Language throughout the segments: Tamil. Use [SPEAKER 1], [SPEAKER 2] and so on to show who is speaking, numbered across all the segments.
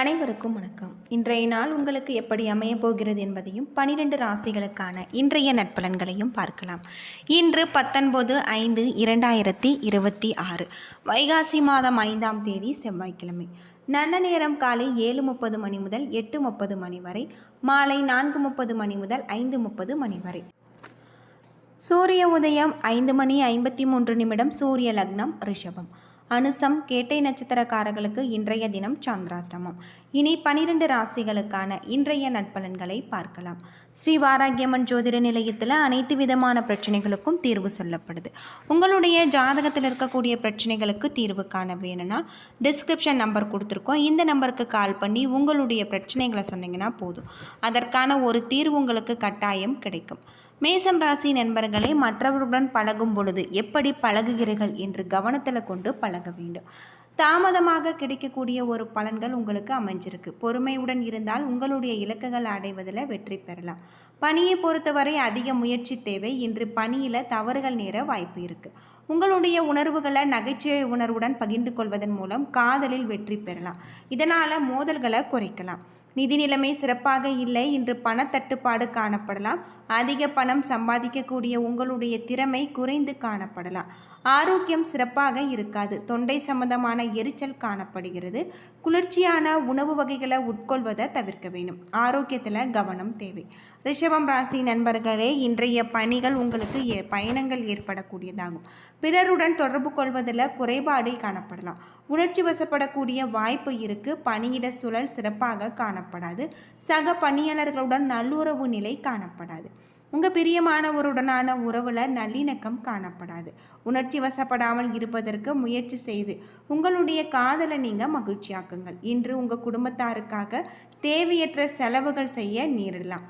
[SPEAKER 1] அனைவருக்கும் வணக்கம். இன்றைய நாள் உங்களுக்கு எப்படி அமையப் போகிறது என்பதையும் 12 ராசிகளுக்கான இன்றைய நட்பலன்களையும் பார்க்கலாம். இன்று 19/5/2026 வைகாசி மாதம் 5ஆம் தேதி செவ்வாய்க்கிழமை. நல்ல நேரம் காலை 7:30 மணி முதல் 8:30 மணி வரை, மாலை 4:30 மணி முதல் 5:30 மணி வரை. சூரிய உதயம் 5:53 சூரிய லக்னம் ரிஷபம். அனுசம் கேட்டை நட்சத்திரக்காரர்களுக்கு இன்றைய தினம் சந்திராஷ்டமம். இனி 12 ராசிகளுக்கான இன்றைய நட்பலன்களை பார்க்கலாம். ஸ்ரீ வாராகியம்மன் ஜோதிட நிலையத்தில் அனைத்து விதமான பிரச்சனைகளுக்கும் தீர்வு சொல்லப்படுது. உங்களுடைய ஜாதகத்தில் இருக்கக்கூடிய பிரச்சனைகளுக்கு தீர்வு காண வேணும்னா டிஸ்கிரிப்ஷன் நம்பர் கொடுத்துருக்கோம். இந்த நம்பருக்கு கால் பண்ணி உங்களுடைய பிரச்சனைகளை சொன்னீங்கன்னா போதும். அதற்கான ஒரு தீர்வு உங்களுக்கு கட்டாயம் கிடைக்கும். மேசம் ராசி நண்பர்களே, மற்றவர்களுடன் பழகும் பொழுது எப்படி பழகுகிறீர்கள் என்று கவனத்தில் கொண்டு பழக வேண்டும். தாமதமாக கிடைக்கக்கூடிய ஒரு பலன்கள் உங்களுக்கு அமைஞ்சிருக்கு. பொறுமையுடன் இருந்தால் உங்களுடைய இலக்குகள் அடைவதில் வெற்றி பெறலாம். பணியை பொறுத்தவரை அதிக முயற்சி தேவை. இன்று பணியில் தவறுகள் நேர வாய்ப்பு இருக்குது. உங்களுடைய உணர்வுகளை நகைச்சுவை உணர்வுடன் பகிர்ந்து கொள்வதன் மூலம் காதலில் வெற்றி பெறலாம். இதனால் மோதல்களை குறைக்கலாம். நிதி நிலைமை சிறப்பாக இல்லை. இன்று பணத்தட்டுப்பாடு காணப்படலாம். அதிக பணம் சம்பாதிக்கக்கூடிய உங்களுடைய திறமை குறைந்து காணப்படலாம். ஆரோக்கியம் சிறப்பாக இருக்காது. தொண்டை சம்பந்தமான எரிச்சல் காணப்படுகிறது. குளிர்ச்சியான உணவு வகைகளை உட்கொள்வதை தவிர்க்க வேண்டும். ஆரோக்கியத்தில் கவனம் தேவை. ரிஷபம் ராசி நண்பர்களே, இன்றைய பணிகள் உங்களுக்கு பயணங்கள் ஏற்படக்கூடியதாகும். பிறருடன் தொடர்பு கொள்வதில் குறைபாடு காணப்படலாம். உணர்ச்சி வசப்படக்கூடிய வாய்ப்பு இருக்குது. பணியிட சூழல் சிறப்பாக காணப்படாது. சக பணியாளர்களுடன் நல்லுறவு நிலை காணப்படாது. உங்கள் பிரியமானவருடனான உறவில் நல்லிணக்கம் காணப்படாது. உணர்ச்சி வசப்படாமல் இருப்பதற்கு முயற்சி செய்து உங்களுடைய காதலை நீங்கள் மகிழ்ச்சியாக்குங்கள். இன்று உங்கள் குடும்பத்தாருக்காக தேவையற்ற செலவுகள் செய்ய நேரிடலாம்.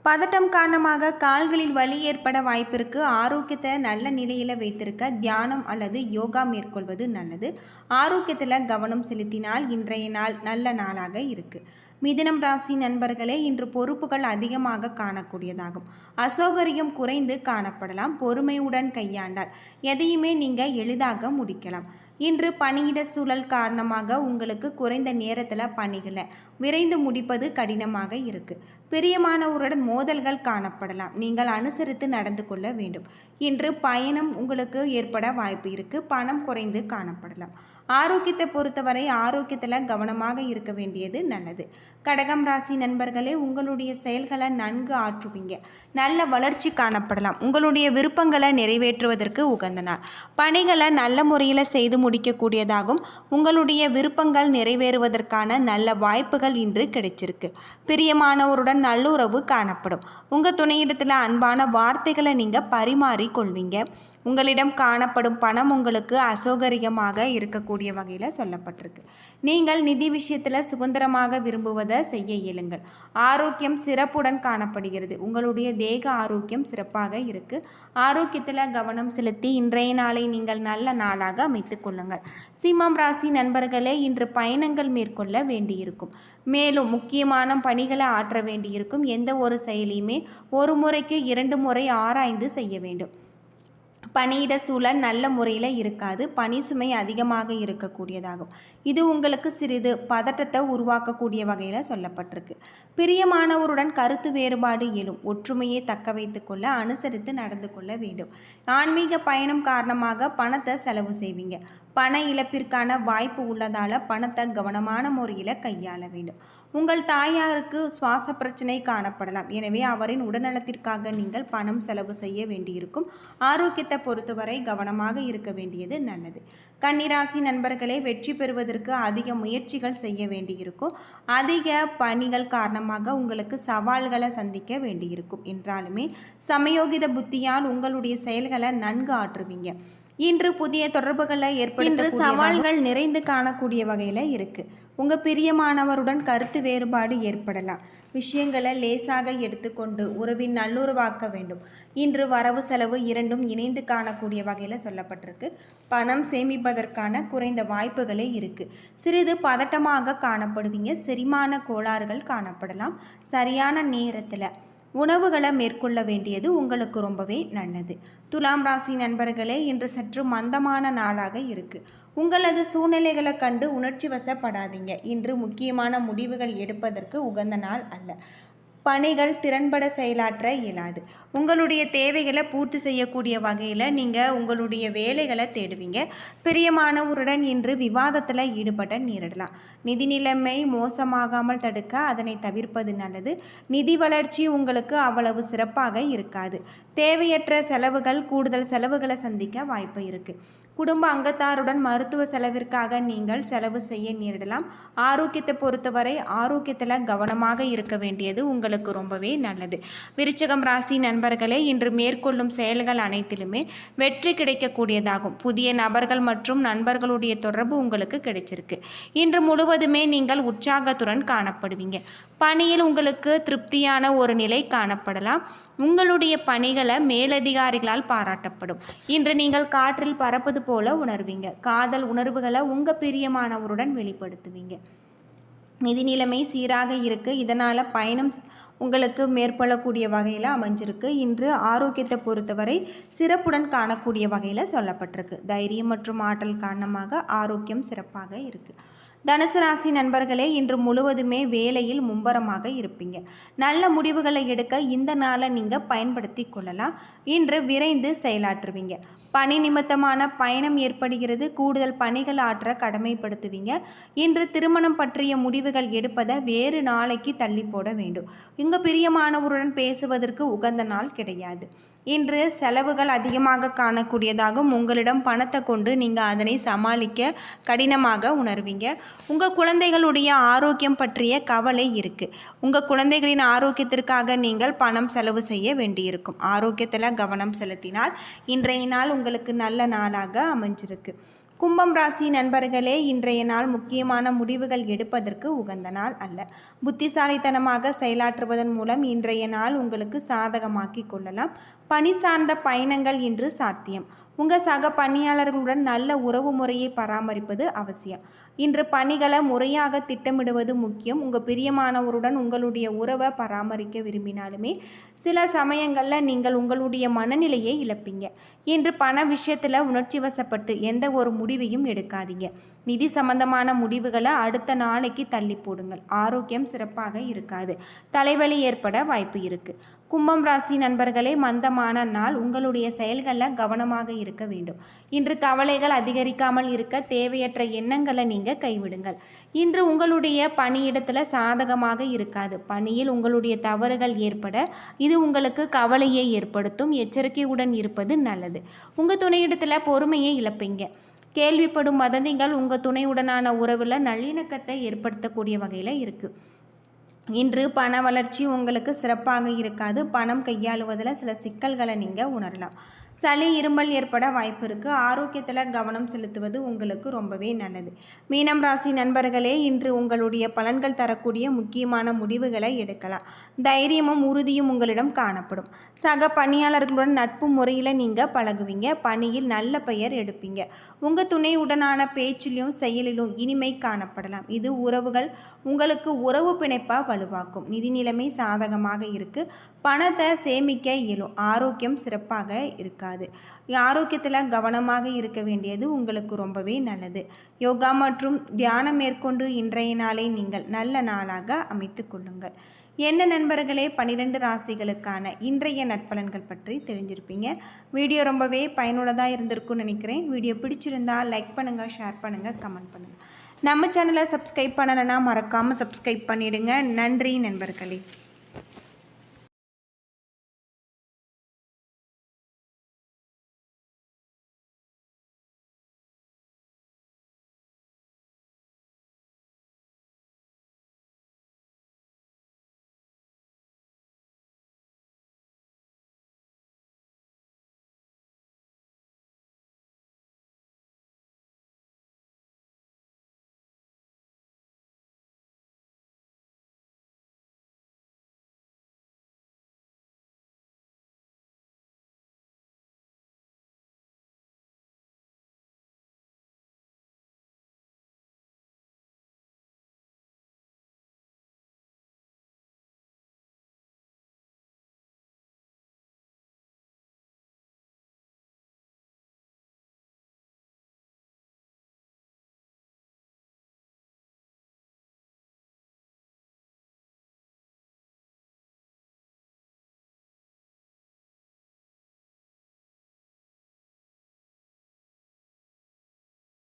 [SPEAKER 1] பதட்டம் காரணமாக கால்களில் வலி ஏற்பட வாய்ப்பிற்கு. ஆரோக்கியத்தை நல்ல நிலையில் வைத்திருக்க தியானம் அல்லது யோகா மேற்கொள்வது நல்லது. ஆரோக்கியத்தில் கவனம் செலுத்தினால் இன்றைய நாள் நல்ல நாளாக இருக்குது. மிதுனம் ராசி நண்பர்களே, இன்று பொறுப்புகள் அதிகமாக காணக்கூடியதாகும். அசௌகரியம் குறைந்து காணப்படலாம். பொறுமையுடன் கையாண்டால் எதையுமே நீங்கள் எளிதாக முடிக்கலாம். இன்று பணியிட சூழல் காரணமாக உங்களுக்கு குறைந்த நேரத்தில் பணிகளை விரைந்து முடிப்பது கடினமாக இருக்குது. பிரியமானவருடன் மோதல்கள் காணப்படலாம். நீங்கள் அனுசரித்து நடந்து கொள்ள வேண்டும். இன்று பயணம் உங்களுக்கு ஏற்பட வாய்ப்பு இருக்குது. பணம் குறைந்து காணப்படலாம். ஆரோக்கியத்தை பொறுத்தவரை ஆரோக்கியத்தில் கவனமாக இருக்க வேண்டியது நல்லது. கடகம் ராசி நண்பர்களே, உங்களுடைய செயல்களை நன்கு ஆற்றுவீங்க. நல்ல வளர்ச்சி காணப்படலாம். உங்களுடைய விருப்பங்களை நிறைவேற்றுவதற்கு உகந்த நாள். பணிகளை நல்ல முறையில் செய்து முடிக்கக்கூடியதாகும். உங்களுடைய விருப்பங்கள் நிறைவேறுவதற்கான நல்ல வாய்ப்புகள் இன்று கிடைச்சிருக்கு. பிரியமானவருடன் நல்லுறவு காணப்படும். உங்கள் துணையிடத்தில் அன்பான வார்த்தைகளை நீங்கள் பரிமாறிக்கொள்வீங்க. உங்களிடம் காணப்படும் பணம் உங்களுக்கு அசௌகரியமாக இருக்கக்கூடிய வகையில் சொல்லப்பட்டிருக்கு. நீங்கள் நிதி விஷயத்தில் சுதந்திரமாக விரும்புவதை செய்ய இயலுங்கள். ஆரோக்கியம் சிறப்புடன் காணப்படுகிறது. உங்களுடைய தேக ஆரோக்கியம் சிறப்பாக இருக்குது. ஆரோக்கியத்தில் கவனம் செலுத்தி இன்றைய நாளை நீங்கள் நல்ல நாளாக அமைத்து கொள்ளுங்கள். சிம்மம் ராசி நண்பர்களே, இன்று பயணங்கள் மேற்கொள்ள வேண்டியிருக்கும். மேலும் முக்கியமான பணிகளை ஆற்ற வேண்டியிருக்கும். எந்த ஒரு செயலையுமே ஒரு முறைக்கு 2 முறை ஆராய்ந்து செய்ய வேண்டும். பணியிட சூழல் நல்ல முறையில் இருக்காது. பணி சுமை அதிகமாக இருக்கக்கூடியதாகும். இது உங்களுக்கு சிறிது பதட்டத்தை உருவாக்கக்கூடிய வகையில் சொல்லப்பட்டிருக்கு. பிரியமானவருடன் கருத்து வேறுபாடு எழும். ஒற்றுமையை தக்க வைத்து கொள்ள அனுசரித்து நடந்து கொள்ள வேண்டும். ஆன்மீக பயணம் காரணமாக பணத்தை செலவு செய்வீங்க. பண இழப்பிற்கான வாய்ப்பு உள்ளதால் பணத்தை கவனமான முறையில் கையாள வேண்டும். உங்கள் தாயாருக்கு சுவாச பிரச்சனை காணப்படலாம். எனவே அவரின் உடல்நலத்திற்காக நீங்கள் பணம் செலவு செய்ய வேண்டியிருக்கும். ஆரோக்கியத்தை பொறுத்தவரை கவனமாக இருக்க வேண்டியது நல்லது. கன்னிராசி நண்பர்களே, வெற்றி பெறுவதற்கு அதிக முயற்சிகள் செய்ய வேண்டியிருக்கும். அதிக பணிகள் காரணமாக உங்களுக்கு சவால்களை சந்திக்க வேண்டியிருக்கும். என்றாலுமே சமயோகித புத்தியால் உங்களுடைய செயல்களை நன்கு ஆற்றுவீங்க. இன்று புதிய தொடர்புகளை ஏற்படுத்த சவால்கள் நிறைந்து காணக்கூடிய வகையில் இருக்குது. உங்கள் பிரியமானவருடன் கருத்து வேறுபாடு ஏற்படலாம். விஷயங்களை லேசாக எடுத்துக்கொண்டு உறவின் நல்லுறவாக்க வேண்டும். இன்று வரவு செலவு இரண்டும் இணைந்து காணக்கூடிய வகையில் சொல்லப்பட்டிருக்கு. பணம் சேமிப்பதற்கான குறைந்த வாய்ப்புகளே இருக்குது. சிறிது பதட்டமாக காணப்படுவீங்க. செரிமான கோளாறுகள் காணப்படலாம். சரியான நேரத்தில் உணவுகளை மேற்கொள்ள வேண்டியது உங்களுக்கு ரொம்பவே நல்லது. துலாம் ராசி நண்பர்களே, இன்று சற்று மந்தமான நாளாக இருக்குது. உங்களது சூழ்நிலைகளை கண்டு உணர்ச்சி வசப்படாதீங்க. இன்று முக்கியமான முடிவுகள் எடுப்பதற்கு உகந்த நாள் அல்ல. பணிகள் திறன்பட செயலாற்ற இயலாது. உங்களுடைய தேவைகளை பூர்த்தி செய்யக்கூடிய வகையில் நீங்கள் உங்களுடைய வேலைகளை தேடுவீங்க. பிரியமானவருடன் இன்று விவாதத்தில் ஈடுபட நேரிடலாம். நிதி நிலைமை மோசமாகாமல் தடுக்க அதனை தவிர்ப்பது நல்லது. நிதி வளர்ச்சி உங்களுக்கு அவ்வளவு சிறப்பாக இருக்காது. தேவையற்ற செலவுகள், கூடுதல் செலவுகளை சந்திக்க வாய்ப்பு இருக்குது. குடும்ப அங்கத்தாருடன் மருத்துவ செலவிற்காக நீங்கள் செலவு செய்ய நேரிடலாம். ஆரோக்கியத்தை பொறுத்தவரை ஆரோக்கியத்தில் கவனமாக இருக்க வேண்டியது உங்களுக்கு ரொம்பவே நல்லது. விருச்சிகம் ராசி நண்பர்களே, இன்று மேற்கொள்ளும் செயல்கள் அனைத்திலுமே வெற்றி கிடைக்கக்கூடியதாகும். புதிய நபர்கள் மற்றும் நண்பர்களுடைய தொடர்பு உங்களுக்கு கிடைச்சிருக்கு. இன்று முழுவதுமே நீங்கள் உற்சாகத்துடன் காணப்படுவீங்க. பணியில் உங்களுக்கு திருப்தியான ஒரு நிலை காணப்படலாம். உங்களுடைய பணிகளை மேலதிகாரிகளால் பாராட்டப்படும். இன்று நீங்கள் காற்றில் பறப்பது போல உணர்வீங்க. காதல் உணர்வுகளை உங்கள் பிரியமானவருடன் வெளிப்படுத்துவீங்க. நிதி நிலைமை சீராக இருக்குது. இதனால் பயணம் உங்களுக்கு மேற்கொள்ளக்கூடிய வகையில் அமைஞ்சிருக்கு. இன்று ஆரோக்கியத்தை பொறுத்தவரை சிறப்புடன் காணக்கூடிய வகையில் சொல்லப்பட்டிருக்கு. தைரியம் மற்றும் ஆற்றல் காரணமாக ஆரோக்கியம் சிறப்பாக இருக்குது. தனுசு ராசி நண்பர்களே, இன்று முழுவதுமே வேலையில் மும்பரமாக இருப்பீங்க. நல்ல முடிவுகளை எடுக்க இந்த நாளை நீங்கள் பயன்படுத்தி கொள்ளலாம். இன்று விரைந்து செயலாற்றுவீங்க. பணி நிமித்தமான பயணம் ஏற்படுகிறது. கூடுதல் பணிகள் ஆற்ற கடமைப்படுத்துவீங்க. இன்று திருமணம் பற்றிய முடிவுகள் எடுப்பதை வேறு நாளைக்கு தள்ளி போட வேண்டும். உங்கள் பிரியமானவருடன் பேசுவதற்கு உகந்த நாள் கிடையாது. இன்று செலவுகள் அதிகமாக காணக்கூடியதாகும். உங்களிடம் பணத்தை கொண்டு நீங்கள் அதனை சமாளிக்க கடினமாக உணர்வீங்க. உங்கள் குழந்தைகளுடைய ஆரோக்கியம் பற்றிய கவலை இருக்குது. உங்கள் குழந்தைகளின் ஆரோக்கியத்திற்காக நீங்கள் பணம் செலவு செய்ய வேண்டியிருக்கும். ஆரோக்கியத்தில் கவனம் செலுத்தினால் இன்றைய நாள் உங்களுக்கு நல்ல நாளாக அமைஞ்சிருக்கு. கும்பம் ராசி நண்பர்களே, இன்றைய நாள் முக்கியமான முடிவுகள் எடுப்பதற்கு உகந்த நாள் அல்ல. புத்திசாலித்தனமாக செயலாற்றுவதன் மூலம் இன்றைய நாள் உங்களுக்கு சாதகமாக்கி கொள்ளலாம். பணி சார்ந்த பயணங்கள் இன்று சாத்தியம். உங்கள் சக பணியாளர்களுடன் நல்ல உறவு முறையை பராமரிப்பது அவசியம். இன்று பணிகளை முறையாக திட்டமிடுவது முக்கியம். உங்கள் பிரியமானவருடன் உங்களுடைய உறவை பராமரிக்க விரும்பினாலுமே சில சமயங்களில் நீங்கள் உங்களுடைய மனநிலையை இழப்பீங்க. இன்று பண விஷயத்தில் உணர்ச்சி வசப்பட்டு எந்த ஒரு முடிவையும் எடுக்காதீங்க. நிதி சம்பந்தமான முடிவுகளை அடுத்த நாளைக்கு தள்ளி போடுங்கள். ஆரோக்கியம் சிறப்பாக இருக்காது. தலைவலி ஏற்பட வாய்ப்பு இருக்குது. கும்பம் ராசி நண்பர்களே, மந்தமான நாள். உங்களுடைய செயல்களில் கவனமாக இருக்க வேண்டும். இன்று கவலைகள் அதிகரிக்காமல் இருக்க தேவையற்ற எண்ணங்களை நீங்கள் கைவிடுங்கள். இன்று உங்களுடைய பணியிடத்தில் சாதகமாக இருக்காது. பணியில் உங்களுடைய தவறுகள் ஏற்பட இது உங்களுக்கு கவலையை ஏற்படுத்தும். எச்சரிக்கையுடன் இருப்பது நல்லது. உங்கள் துணையிடத்தில் பொறுமையை இழப்பீங்க. கேள்விப்படும் வதந்திகள் உங்கள் துணையுடனான உறவில் நல்லிணக்கத்தை ஏற்படுத்தக்கூடிய வகையில் இருக்குது. இன்று பண வளர்ச்சி உங்களுக்கு சிறப்பாக இருக்காது. பணம் கையாளுவதில் சில சிக்கல்களை நீங்கள் உணரலாம். சளி இருமல் ஏற்பட வாய்ப்பு இருக்குது. ஆரோக்கியத்தில் கவனம் செலுத்துவது உங்களுக்கு ரொம்பவே நல்லது. மீனம் ராசி நண்பர்களே, இன்று உங்களுடைய பலன்கள் தரக்கூடிய முக்கியமான முடிவுகளை எடுக்கலாம். தைரியமும் உறுதியும் உங்களிடம் காணப்படும். சக பணியாளர்களுடன் நட்பு முறையில் நீங்கள் பழகுவீங்க. பணியில் நல்ல பெயர் எடுப்பீங்க. உங்கள் துணையுடனான பேச்சிலும் செயலிலும் இனிமை காணப்படலாம். இது உறவுகள் உங்களுக்கு உறவு பிணைப்பாக வலுவாக்கும். நிதி நிலைமை சாதகமாக இருக்குது. பணத்தை சேமிக்க இயலும். ஆரோக்கியம் சிறப்பாக இருக்காது. ஆரோக்கியத்தில் கவனமாக இருக்க வேண்டியது உங்களுக்கு ரொம்பவே நல்லது. யோகா மற்றும் தியானம் மேற்கொண்டு இன்றைய நாளை நீங்கள் நல்ல நாளாக அமைத்து கொள்ளுங்கள். என்ன நண்பர்களே, 12 ராசிகளுக்கான இன்றைய நட்பலன்கள் பற்றி தெரிஞ்சிருப்பீங்க. வீடியோ ரொம்பவே பயனுள்ளதாக இருந்திருக்கும்னு நினைக்கிறேன். வீடியோ பிடிச்சிருந்தால் லைக் பண்ணுங்கள், ஷேர் பண்ணுங்கள், கமெண்ட் பண்ணுங்கள். நம்ம சேனலை சப்ஸ்கிரைப் பண்ணலைன்னா மறக்காமல் சப்ஸ்கிரைப் பண்ணிவிடுங்க. நன்றி நண்பர்களே.